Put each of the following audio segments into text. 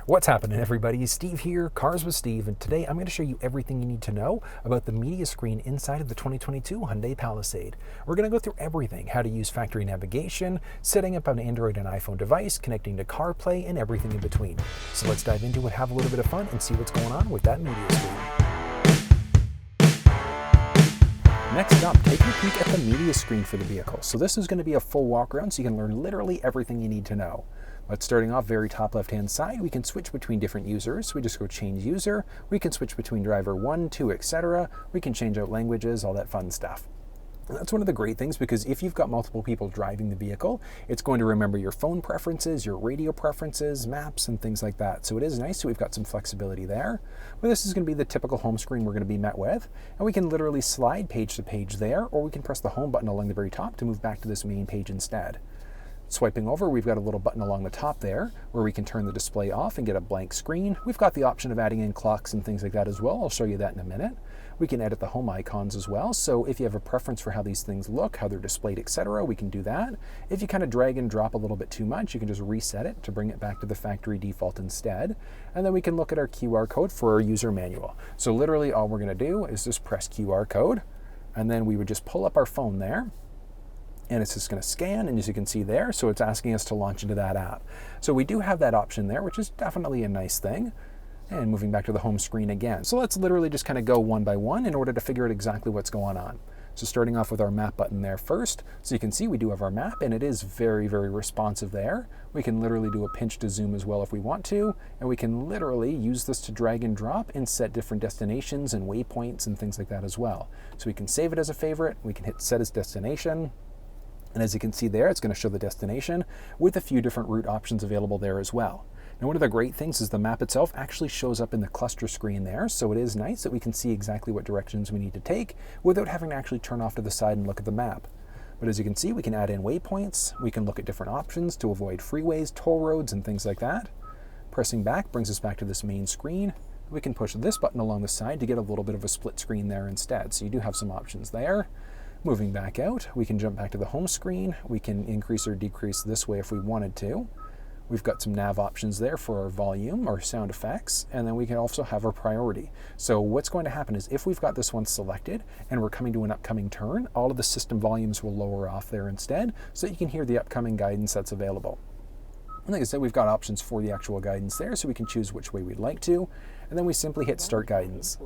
What's happening, everybody? Steve here, Cars with Steve, and today I'm going to show you everything you need to know about the media screen inside of the 2022 Hyundai Palisade. We're going to go through everything: how to use factory navigation, setting up an Android and iPhone device, connecting to CarPlay, and everything in between. So let's dive into it, have a little bit of fun, and see what's going on with that media screen. Next up, take a peek at the media screen for the vehicle. So this is going to be a full walk around so you can learn literally everything you need to know. But starting off very top left hand side, we can switch between different users. We just go change user. We can switch between driver 1, 2, etc. We can change out languages, all that fun stuff. And that's one of the great things, because if you've got multiple people driving the vehicle, it's going to remember your phone preferences, your radio preferences, maps, and things like that. So it is nice. So we've got some flexibility there. But this is going to be the typical home screen we're going to be met with. And we can literally slide page to page there, or we can press the home button along the very top to move back to this main page instead. Swiping over, we've got a little button along the top there where we can turn the display off and get a blank screen. We've got the option of adding in clocks and things like that as well. I'll show you that in a minute. We can edit the home icons as well. So if you have a preference for how these things look, how they're displayed, etc., we can do that. If you kind of drag and drop a little bit too much, you can just reset it to bring it back to the factory default instead. And then we can look at our QR code for our user manual. So literally all we're going to do is just press QR code, and then we would just pull up our phone there. And it's just going to scan, and as you can see there, so it's asking us to launch into that app. So we do have that option there, which is definitely a nice thing. And moving back to the home screen again. So let's literally just kind of go one by one in order to figure out exactly what's going on. So starting off with our map button there first. So you can see we do have our map, and it is very, very responsive there. We can literally do a pinch to zoom as well if we want to, and we can literally use this to drag and drop and set different destinations and waypoints and things like that as well. So we can save it as a favorite. We can hit set as destination. And as you can see there, it's going to show the destination with a few different route options available there as well. Now, one of the great things is the map itself actually shows up in the cluster screen there, so it is nice that we can see exactly what directions we need to take without having to actually turn off to the side and look at the map. But as you can see, we can add in waypoints, we can look at different options to avoid freeways, toll roads, and things like that. Pressing back brings us back to this main screen. We can push this button along the side to get a little bit of a split screen there instead, so you do have some options there. Moving back out, we can jump back to the home screen. We can increase or decrease this way if we wanted to. We've got some nav options there for our volume, our sound effects, and then we can also have our priority. So what's going to happen is if we've got this one selected and we're coming to an upcoming turn, all of the system volumes will lower off there instead, so that you can hear the upcoming guidance that's available. And like I said, we've got options for the actual guidance there, so we can choose which way we'd like to, and then we simply hit start guidance.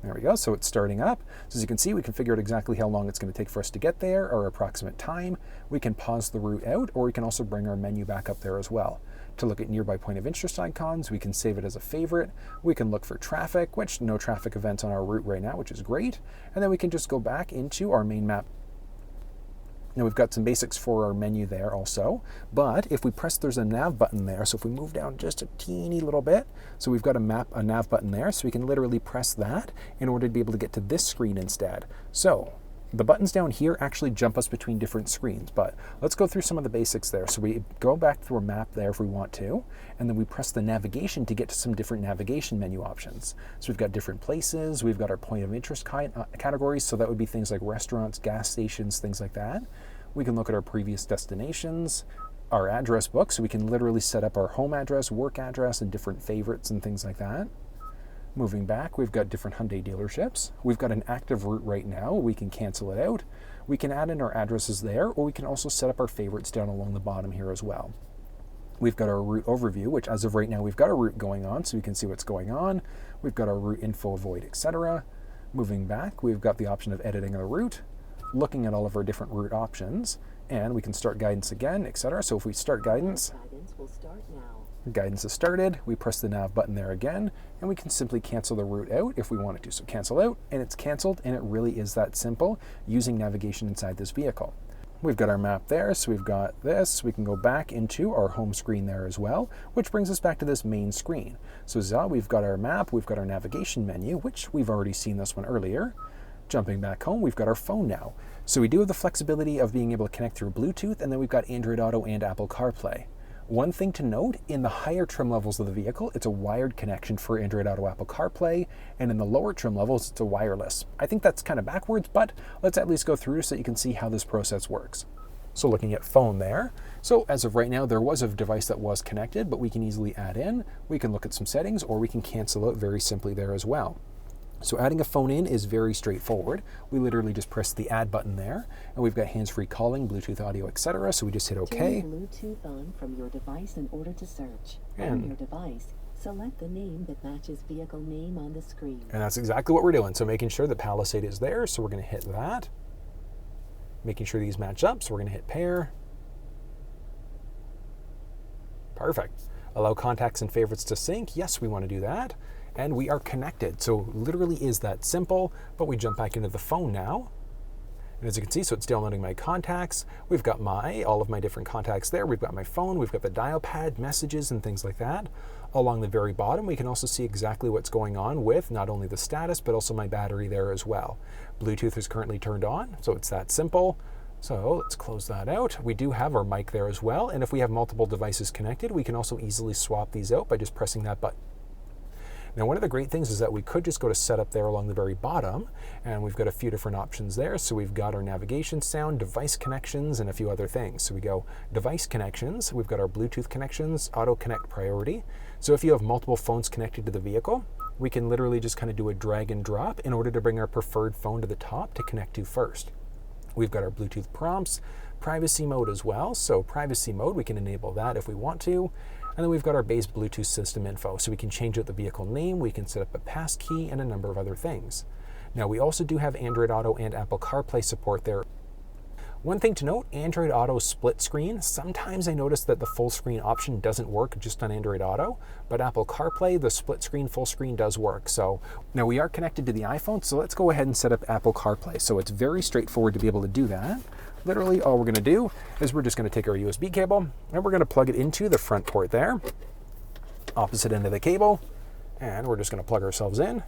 There we go, so it's starting up. So as you can see, we can figure out exactly how long it's going to take for us to get there, our approximate time. We can pause the route out, or we can also bring our menu back up there as well. To look at nearby point of interest icons, we can save it as a favorite. We can look for traffic, which no traffic events on our route right now, which is great. And then we can just go back into our main map. Now we've got some basics for our menu there also, but if we press, there's a nav button there, so if we move down just a teeny little bit, so we've got a nav button there, so we can literally press that in order to be able to get to this screen instead. So the buttons down here actually jump us between different screens, but let's go through some of the basics there. So we go back through a map there if we want to, and then we press the navigation to get to some different navigation menu options. So we've got different places, we've got our point of interest categories, so that would be things like restaurants, gas stations, things like that. We can look at our previous destinations, our address book, so we can literally set up our home address, work address, and different favorites and things like that. Moving back, we've got different Hyundai dealerships. We've got an active route right now. We can cancel it out. We can add in our addresses there, or we can also set up our favorites down along the bottom here as well. We've got our route overview, which as of right now, we've got a route going on, so we can see what's going on. We've got our route info, avoid, etc. Moving back, we've got the option of editing the route, looking at all of our different route options, and we can start guidance again, etc. So if we start guidance will start now. Guidance is started, we press the nav button there again, and we can simply cancel the route out if we wanted to. So cancel out, and it's canceled, and it really is that simple using navigation inside this vehicle. We've got our map there, so we've got this. We can go back into our home screen there as well, which brings us back to this main screen. So we've got our map, we've got our navigation menu, which we've already seen this one earlier. Jumping back home, we've got our phone now. So we do have the flexibility of being able to connect through Bluetooth, and then we've got Android Auto and Apple CarPlay. One thing to note, in the higher trim levels of the vehicle, it's a wired connection for Android Auto, Apple CarPlay, and in the lower trim levels, it's a wireless. I think that's kind of backwards, but let's at least go through so that you can see how this process works. So looking at phone there. So as of right now, there was a device that was connected, but we can easily add in. We can look at some settings, or we can cancel out very simply there as well. So adding a phone in is very straightforward. We literally just press the add button there, and we've got hands-free calling, Bluetooth audio, etc. So we just hit OK. Turn Bluetooth on from your device in order to search. On your device, select the name that matches vehicle name on the screen. And that's exactly what we're doing. So making sure the Palisade is there, so we're going to hit that. Making sure these match up, so we're going to hit pair. Perfect. Allow contacts and favorites to sync. Yes, we want to do that. And we are connected. So literally is that simple, but we jump back into the phone now. And as you can see, so it's downloading my contacts. We've got all of my different contacts there. We've got my phone, we've got the dial pad, messages, and things like that. Along the very bottom, we can also see exactly what's going on with not only the status, but also my battery there as well. Bluetooth is currently turned on, so it's that simple. So let's close that out. We do have our mic there as well, and if we have multiple devices connected, we can also easily swap these out by just pressing that button. Now, one of the great things is that we could just go to setup there along the very bottom, and we've got a few different options there. So we've got our navigation sound, device connections, and a few other things. So we go device connections, we've got our Bluetooth connections, auto connect priority. So if you have multiple phones connected to the vehicle, we can literally just kind of do a drag and drop in order to bring our preferred phone to the top to connect to first. We've got our Bluetooth prompts, privacy mode as well. So privacy mode, we can enable that if we want to. And then we've got our Beige Bluetooth system info. So we can change out the vehicle name, we can set up a passkey, and a number of other things. Now we also do have Android Auto and Apple CarPlay support there. One thing to note, Android Auto split screen. Sometimes I notice that the full screen option doesn't work just on Android Auto, but Apple CarPlay, the split screen, full screen does work. So now we are connected to the iPhone, so let's go ahead and set up Apple CarPlay. So it's very straightforward to be able to do that. Literally all we're going to do is we're just going to take our USB cable and we're going to plug it into the front port there, opposite end of the cable, and we're just going to plug ourselves in.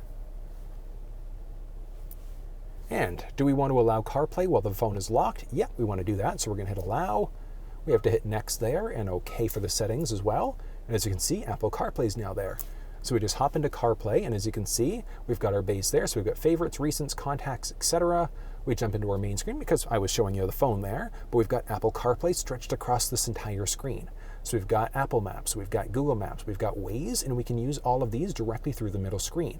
And do we want to allow CarPlay while the phone is locked? Yeah, we want to do that. So we're going to hit allow. We have to hit next there and OK for the settings as well. And as you can see, Apple CarPlay is now there. So we just hop into CarPlay, and as you can see, we've got our base there. So we've got favorites, recents, contacts, etc. We jump into our main screen because I was showing you the phone there, but we've got Apple CarPlay stretched across this entire screen. So we've got Apple Maps, we've got Google Maps, we've got Waze, and we can use all of these directly through the middle screen.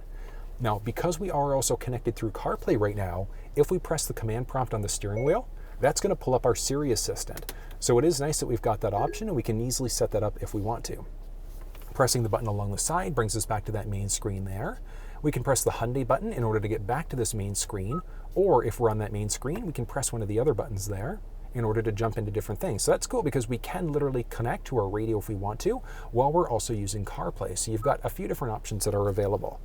Now, because we are also connected through CarPlay right now, if we press the command prompt on the steering wheel, that's going to pull up our Siri Assistant. So it is nice that we've got that option, and we can easily set that up if we want to. Pressing the button along the side brings us back to that main screen there. We can press the Hyundai button in order to get back to this main screen, or if we're on that main screen, we can press one of the other buttons there in order to jump into different things. So that's cool because we can literally connect to our radio if we want to, while we're also using CarPlay. So you've got a few different options that are available.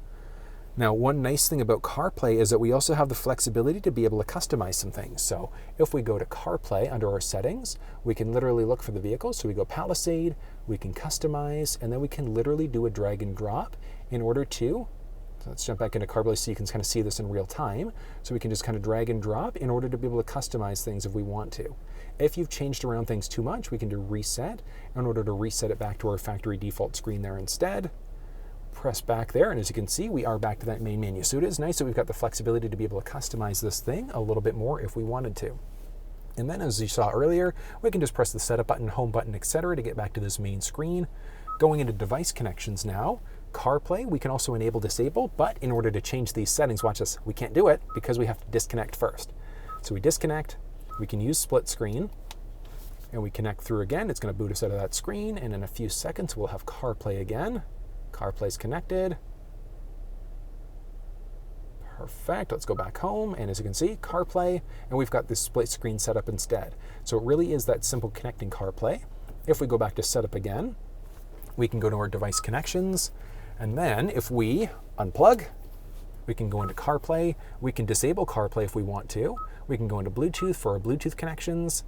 Now, one nice thing about CarPlay is that we also have the flexibility to be able to customize some things. So if we go to CarPlay under our settings, we can literally look for the vehicle. So we go Palisade, we can customize, and then we can literally do a drag and drop in order to, so let's jump back into CarPlay so you can kind of see this in real time. So we can just kind of drag and drop in order to be able to customize things if we want to. If you've changed around things too much, we can do reset in order to reset it back to our factory default screen there instead. Press back there, and as you can see, we are back to that main menu. So it is nice that we've got the flexibility to be able to customize this thing a little bit more if we wanted to. And then, as you saw earlier, we can just press the setup button, home button, etc. to get back to this main screen. Going into device connections now, CarPlay, we can also enable disable, but in order to change these settings, watch this, we can't do it because we have to disconnect first. So we disconnect, we can use split screen, and we connect through again. It's going to boot us out of that screen, and in a few seconds, we'll have CarPlay again. CarPlay's connected. Perfect. Let's go back home, and as you can see, CarPlay, and we've got this split screen set up instead. So it really is that simple connecting CarPlay. If we go back to setup again, we can go to our device connections, and then if we unplug, we can go into CarPlay. We can disable CarPlay if we want to. We can go into Bluetooth for our Bluetooth connections.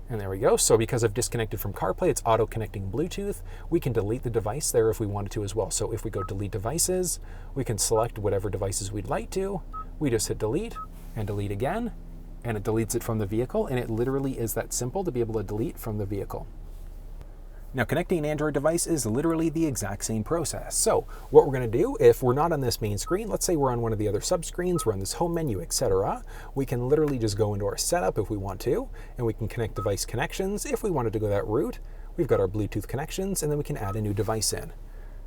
And there we go. So because I've disconnected from CarPlay, it's auto-connecting Bluetooth. We can delete the device there if we wanted to as well. So if we go delete devices, we can select whatever devices we'd like to. We just hit delete and delete again, and it deletes it from the vehicle. And it literally is that simple to be able to delete from the vehicle. Now, connecting an Android device is literally the exact same process. So what we're going to do, if we're not on this main screen, let's say we're on one of the other subscreens, we're on this home menu, etc., we can literally just go into our setup if we want to, and we can connect device connections. If we wanted to go that route, we've got our Bluetooth connections, and then we can add a new device in.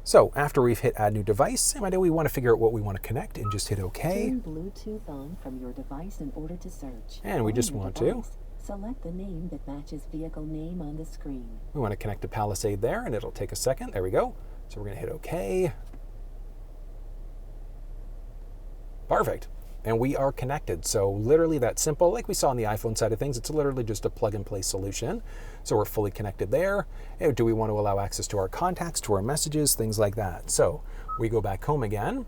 So after we've hit add new device, same idea, we want to figure out what we want to connect and just hit OK. Turn Bluetooth on from your device in order to search. And we just want to. Select the name that matches vehicle name on the screen. We want to connect to Palisade there, and it'll take a second. There we go. So we're going to hit OK. Perfect. And we are connected. So literally that simple, like we saw on the iPhone side of things, it's literally just a plug and play solution. So we're fully connected there. Do we want to allow access to our contacts, to our messages, things like that? So we go back home again.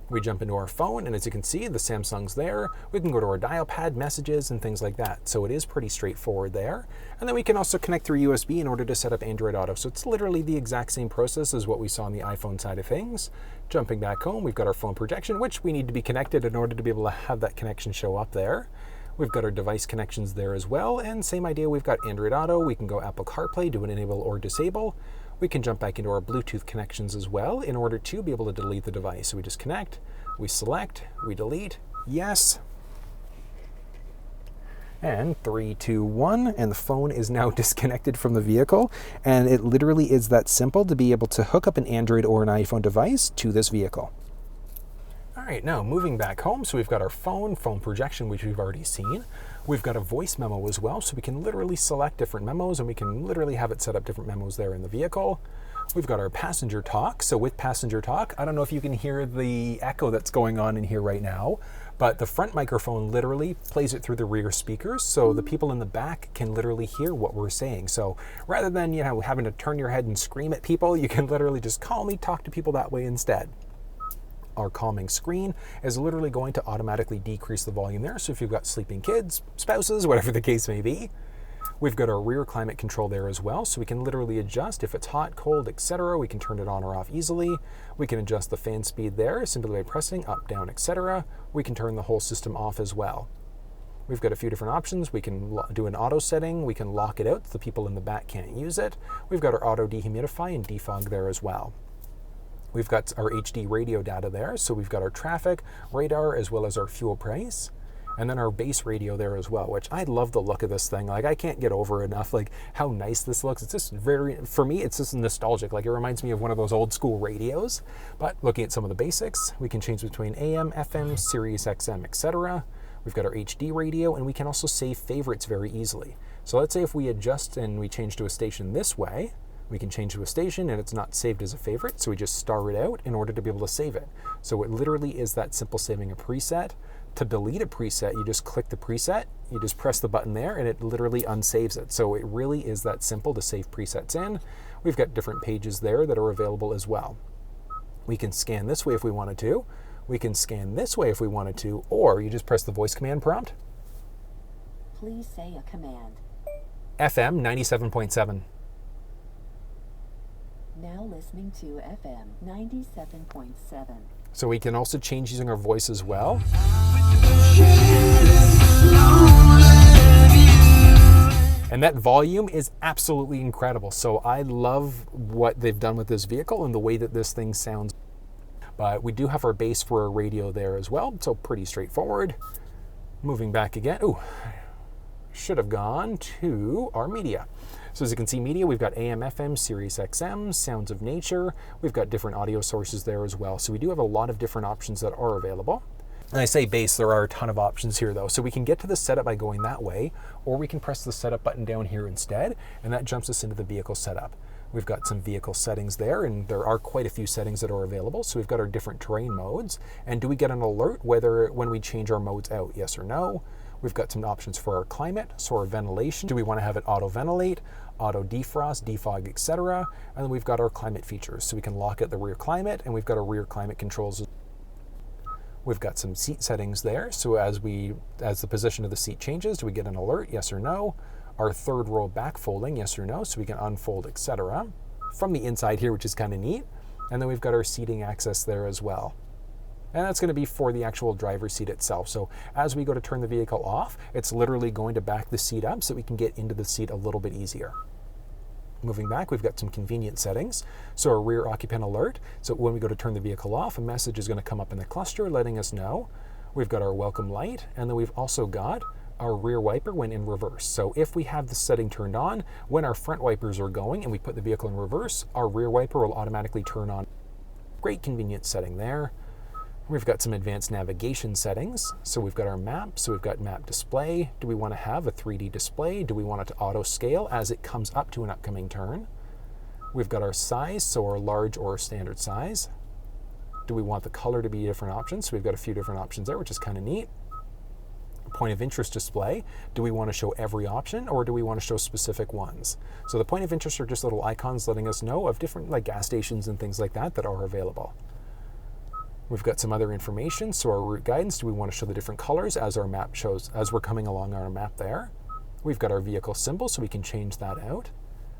We jump into our phone, and as you can see, the Samsung's there. We can go to our dial pad, messages, and things like that. So it is pretty straightforward there. And then we can also connect through USB in order to set up Android Auto. So it's literally the exact same process as what we saw on the iPhone side of things. Jumping back home, we've got our phone projection, which we need to be connected in order to be able to have that connection show up there. We've got our device connections there as well, and same idea, we've got Android Auto. We can go Apple CarPlay, do an enable or disable. We can jump back into our Bluetooth connections as well in order to be able to delete the device. So we just connect, we select, we delete, yes. And 3, 2, 1, and the phone is now disconnected from the vehicle. And it literally is that simple to be able to hook up an Android or an iPhone device to this vehicle. All right, now moving back home, so we've got our phone projection, which we've already seen. We've got a voice memo as well, so we can literally select different memos, and we can literally have it set up different memos there in the vehicle. We've got our passenger talk. So with passenger talk, I don't know if you can hear the echo that's going on in here right now, but the front microphone literally plays it through the rear speakers, so the people in the back can literally hear what we're saying. So rather than, having to turn your head and scream at people, you can literally just calmly talk to people that way instead. Our calming screen is literally going to automatically decrease the volume there. So if you've got sleeping kids, spouses, whatever the case may be, we've got our rear climate control there as well. So we can literally adjust if it's hot, cold, etc. We can turn it on or off easily. We can adjust the fan speed there simply by pressing up, down, etc. We can turn the whole system off as well. We've got a few different options. We can do an auto setting. We can lock it out so the people in the back can't use it. We've got our auto dehumidify and defog there as well. We've got our HD radio data there, so we've got our traffic, radar, as well as our fuel price. And then our base radio there as well, which I love the look of this thing. Like, I can't get over enough, like, how nice this looks. It's just for me, it's just nostalgic. Like, it reminds me of one of those old school radios. But looking at some of the basics, we can change between AM, FM, Sirius XM, etc. We've got our HD radio, and we can also save favorites very easily. So let's say if we adjust and we change to a station this way, we can change to a station and it's not saved as a favorite, so we just star it out in order to be able to save it. So it literally is that simple saving a preset. To delete a preset, you just click the preset, you just press the button there, and it literally unsaves it. So it really is that simple to save presets in. We've got different pages there that are available as well. We can scan this way if we wanted to. We can scan this way if we wanted to, or you just press the voice command prompt. Please say a command. FM 97.7. Now listening to FM 97.7. So we can also change using our voice as well. And that volume is absolutely incredible. So I love what they've done with this vehicle and the way that this thing sounds. But we do have our base for our radio there as well. So pretty straightforward. Moving back again. Ooh, should have gone to our media. So as you can see, media, we've got AM, FM, Sirius XM, Sounds of Nature. We've got different audio sources there as well. So we do have a lot of different options that are available. And I say base, there are a ton of options here though. So we can get to the setup by going that way, or we can press the setup button down here instead, and that jumps us into the vehicle setup. We've got some vehicle settings there, and there are quite a few settings that are available. So we've got our different terrain modes. And do we get an alert when we change our modes out, yes or no? We've got some options for our climate, so our ventilation. Do we want to have it auto ventilate, auto defrost, defog, etc.? And then we've got our climate features, so we can lock out the rear climate, and we've got our rear climate controls. We've got some seat settings there, so as the position of the seat changes, do we get an alert, yes or no? Our third row back folding, yes or no, so we can unfold, etc. From the inside here, which is kind of neat. And then we've got our seating access there as well. And that's going to be for the actual driver's seat itself. So as we go to turn the vehicle off, it's literally going to back the seat up so we can get into the seat a little bit easier. Moving back, we've got some convenient settings. So our rear occupant alert. So when we go to turn the vehicle off, a message is going to come up in the cluster letting us know. We've got our welcome light, and then we've also got our rear wiper when in reverse. So if we have the setting turned on, when our front wipers are going and we put the vehicle in reverse, our rear wiper will automatically turn on. Great convenient setting there. We've got some advanced navigation settings. So we've got our map. So we've got map display. Do we want to have a 3D display? Do we want it to auto scale as it comes up to an upcoming turn? We've got our size, so our large or standard size. Do we want the color to be different options? So we've got a few different options there, which is kind of neat. Point of interest display. Do we want to show every option or do we want to show specific ones? So the point of interest are just little icons letting us know of different like gas stations and things like that that are available. We've got some other information. So our route guidance, do we want to show the different colors as our map shows, as we're coming along our map there? We've got our vehicle symbol, so we can change that out.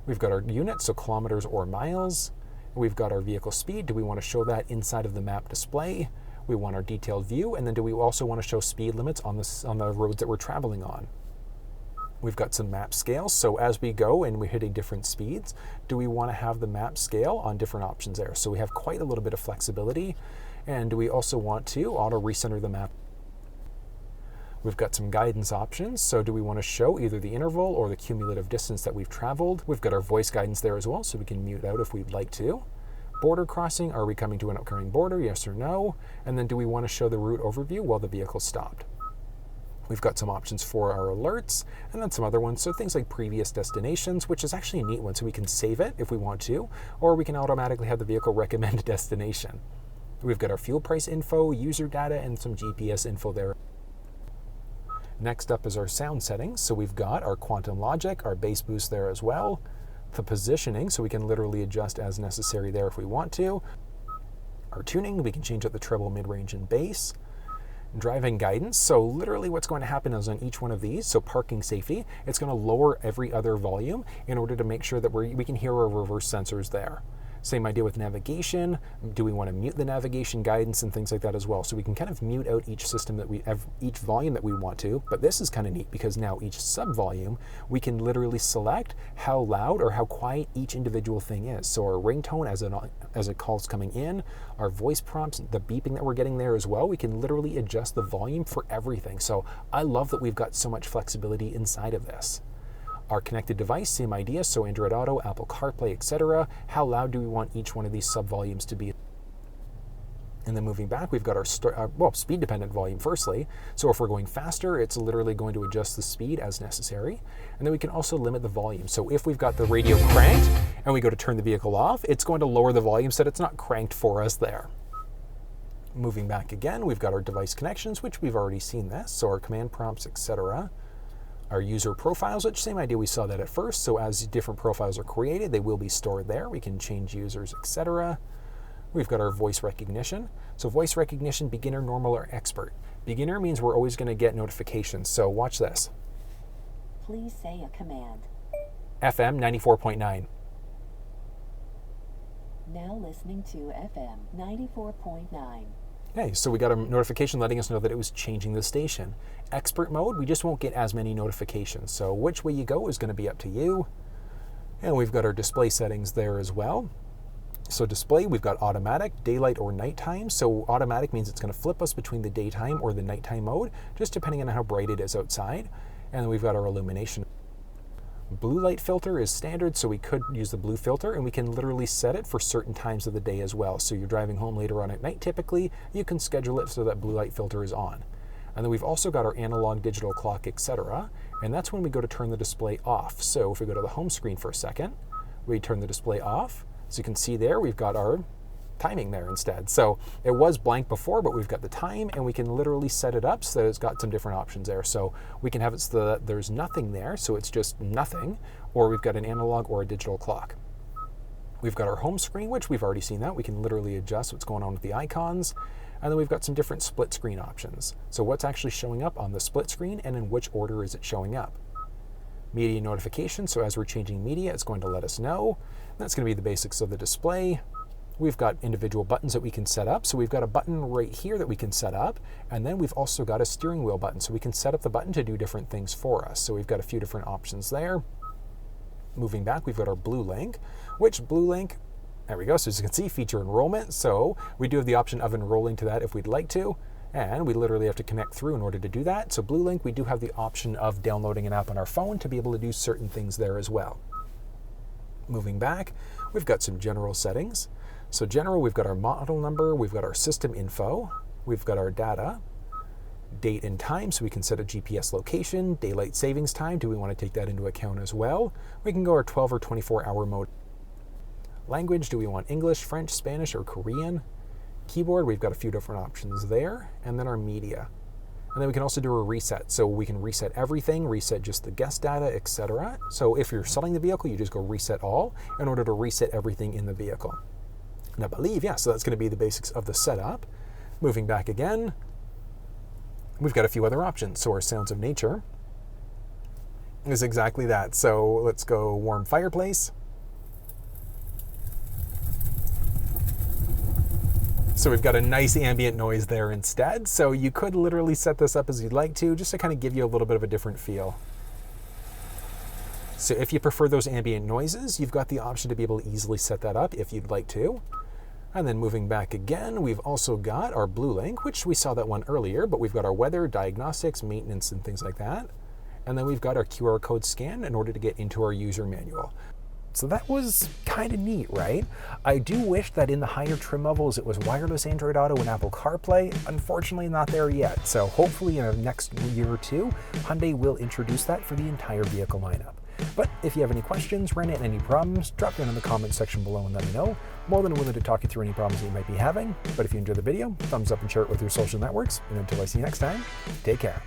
We've got our units, so kilometers or miles. We've got our vehicle speed. Do we want to show that inside of the map display? We want our detailed view, and then do we also want to show speed limits on the roads that we're traveling on? We've got some map scales, so as we go and we're hitting different speeds, do we want to have the map scale on different options there? So we have quite a little bit of flexibility. And do we also want to auto recenter the map? We've got some guidance options. So do we want to show either the interval or the cumulative distance that we've traveled? We've got our voice guidance there as well, so we can mute out if we'd like to. Border crossing, are we coming to an upcoming border, yes or no? And then do we want to show the route overview while the vehicle stopped? We've got some options for our alerts, and then some other ones, so things like previous destinations, which is actually a neat one, so we can save it if we want to, or we can automatically have the vehicle recommend a destination. We've got our fuel price info, user data, and some GPS info there. Next up is our sound settings. So we've got our quantum logic, our bass boost there as well. The positioning, so we can literally adjust as necessary there if we want to. Our tuning, we can change out the treble, mid-range, and bass. Driving guidance, so literally what's going to happen is on each one of these, so parking safety, it's going to lower every other volume in order to make sure that we can hear our reverse sensors there. Same idea with navigation. Do we want to mute the navigation guidance and things like that as well? So we can kind of mute out each system that we have, each volume that we want to. But this is kind of neat because now each sub volume, we can literally select how loud or how quiet each individual thing is. So our ringtone as a call's coming in, our voice prompts, the beeping that we're getting there as well, we can literally adjust the volume for everything. So I love that we've got so much flexibility inside of this. Our connected device, same idea, so Android Auto, Apple CarPlay, etc. How loud do we want each one of these sub-volumes to be? And then moving back, we've got our speed-dependent volume firstly. So if we're going faster, it's literally going to adjust the speed as necessary. And then we can also limit the volume. So if we've got the radio cranked and we go to turn the vehicle off, it's going to lower the volume so that it's not cranked for us there. Moving back again, we've got our device connections, which we've already seen this. So our command prompts, etc. Our user profiles, which same idea, we saw that at first. So as different profiles are created, they will be stored there. We can change users, etc. We've got our voice recognition. So voice recognition, beginner, normal, or expert. Beginner means we're always going to get notifications. So watch this. Please say a command. FM 94.9. Now listening to FM 94.9. Okay, so we got a notification letting us know that it was changing the station. Expert mode, we just won't get as many notifications. So which way you go is going to be up to you. And we've got our display settings there as well. So display, we've got automatic, daylight, or nighttime. So automatic means it's going to flip us between the daytime or the nighttime mode, just depending on how bright it is outside. And then we've got our illumination. Blue light filter is standard, so we could use the blue filter, and we can literally set it for certain times of the day as well. So you're driving home later on at night, typically, you can schedule it so that blue light filter is on. And then we've also got our analog, digital clock, etc. And that's when we go to turn the display off. So if we go to the home screen for a second, we turn the display off. So you can see there, we've got our timing there instead. So it was blank before, but we've got the time, and we can literally set it up so that it's got some different options there. So we can have it so that there's nothing there, so it's just nothing, or we've got an analog or a digital clock. We've got our home screen, which we've already seen that. We can literally adjust what's going on with the icons. And then we've got some different split screen options. So what's actually showing up on the split screen, and in which order is it showing up? Media notification, so as we're changing media, it's going to let us know. That's going to be the basics of the display. We've got individual buttons that we can set up. So we've got a button right here that we can set up. And then we've also got a steering wheel button. So we can set up the button to do different things for us. So we've got a few different options there. Moving back, we've got our blue link, which blue link, there we go. So as you can see, feature enrollment. So we do have the option of enrolling to that if we'd like to. And we literally have to connect through in order to do that. So blue link, we do have the option of downloading an app on our phone to be able to do certain things there as well. Moving back, we've got some general settings. So general, we've got our model number, we've got our system info, we've got our data, date and time, so we can set a GPS location, daylight savings time, do we want to take that into account as well? We can go our 12 or 24-hour mode. Language, do we want English, French, Spanish, or Korean? Keyboard, we've got a few different options there, and then our media. And then we can also do a reset, so we can reset everything, reset just the guest data, etc. So if you're selling the vehicle, you just go reset all in order to reset everything in the vehicle. And I believe, yeah, so that's going to be the basics of the setup. Moving back again, we've got a few other options. So our sounds of nature is exactly that. So let's go warm fireplace. So we've got a nice ambient noise there instead. So you could literally set this up as you'd like to, just to kind of give you a little bit of a different feel. So if you prefer those ambient noises, you've got the option to be able to easily set that up if you'd like to. And then moving back again, we've also got our blue link, which we saw that one earlier, but we've got our weather, diagnostics, maintenance, and things like that. And then we've got our QR code scan in order to get into our user manual. So that was kind of neat, right? I do wish that in the higher trim levels it was wireless Android Auto and Apple CarPlay. Unfortunately, not there yet. So hopefully in the next year or two, Hyundai will introduce that for the entire vehicle lineup. But if you have any questions, ran into any problems, drop them in the comment section below and let me know. More than willing to talk you through any problems that you might be having. But if you enjoyed the video, thumbs up and share it with your social networks. And until I see you next time, take care.